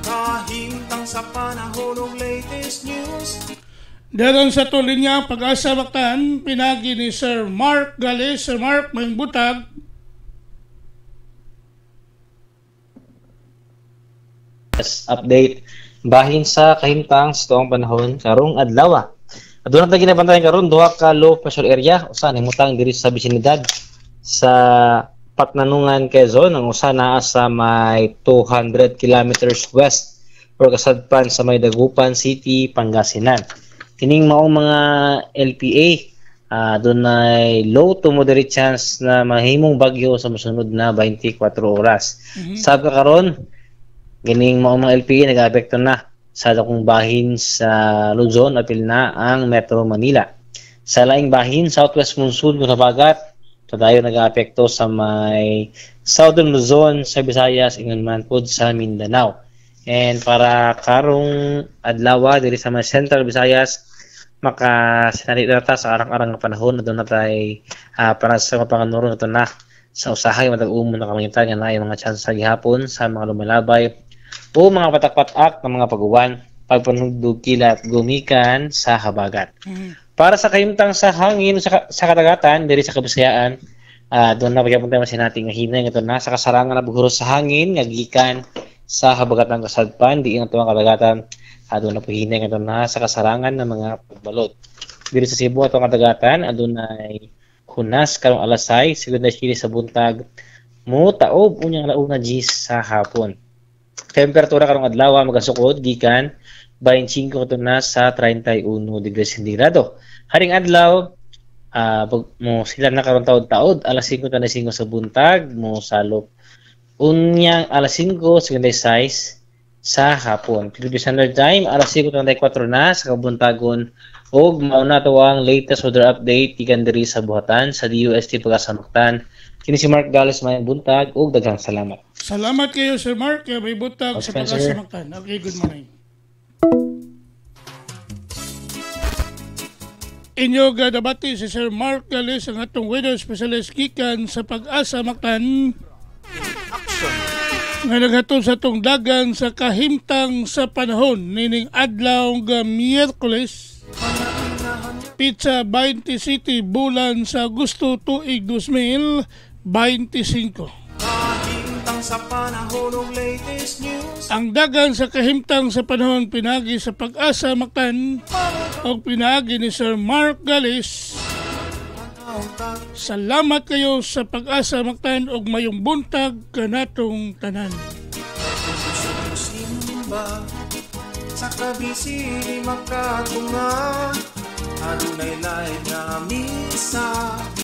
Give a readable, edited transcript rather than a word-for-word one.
Kahimtang sa panahon ng latest news. Daron sa tuloy niya Pag-asa Mactan, pinagi ni Sir Mark Gales. Sir Mark, may butag. Update bahin sa kahimtang sa tuong panahon karong adlaw. Aduna ta ginabantayan karon duha ka low pressure area usa himutang diri sa bisinidad sa Patnanungan, Quezon. Ang usa naa sa may 200 kilometers west or kasadpan sa may Dagupan City, Pangasinan. Kining maong mga LPA dunay low to moderate chance na mahimong bagyo sa mosunod na 24 oras. Sa karon gining maong mga LPA nag-aapekto na sa dakong bahin sa Luzon apil na ang Metro Manila. Sa laing bahin southwest monsoon sa bagat padayon nag-aapekto sa may Southern Luzon, sa Visayas, ingon man pod sa Mindanao. And para karong adlaw diri sa may Central Visayas makasinalita sa arang-arang nga panahon na doon na tayo para sa mga panganuro na ito na sa usahay matag-umon na kamangitan nga na mga chance sa gihapon sa mga lumalabay o mga patak-patak ng mga paguwan pagpanugdog kilat gumikan sa habagat. Para sa kahimtang sa hangin sa kadagatan diri sa Kabisayaan, doon na pagyapon tayo masinating nga hinay nga ito na sa kasarangan na buhuros sa hangin nga gikan sa habagat ng kasadpan diin ang tuwang kadagatan. Doon na po hinay nga ito na sa kasarangan ng mga pagbalot. Diri sa Cebu atong kadagatan adun ay hunas karong alas 6 segunda Chile sa buntag mo taob unyang launa Gis sa hapon. Temperatura karong adlaw magasukod gikan 25 ito na sa 31 degrees sentiggrado. Haring adlaw mo sila na karong taod-taod alas 5 na 5 sa buntag mo salop unyang alas 5 segunda 6 sa hapon. Philippine Standard Time alas 5:34 na sa kabuntagon ug mao na to ang latest weather update gikan diri sa buhatan sa DUST Pag-asa Mactan. Kini si Mark Gales may buntag ug daghang salamat. Salamat kayo Sir Mark, may butag sa Pag-asa Mactan. Okay, good morning. Inyo gadabati si Sir Mark Gales ang atong weather specialist gikan sa Pag-asa Mactan. Nga naghatod sa itong dagan sa kahimtang sa panahon nining adlaw nga Miyerkules Pizza 20 City bulan sa Agosto tuig 2025. Sa panahon ng latest news. Ang dagan sa kahimtang sa panahon pinagi sa Pag-asa Mactan o pinagi ni Sir Mark Gales. Salamat kayo sa Pag-asa Mactan og mayong buntag kanatong tanan. Simba sa kabisi makatunga adunay lain nga misa.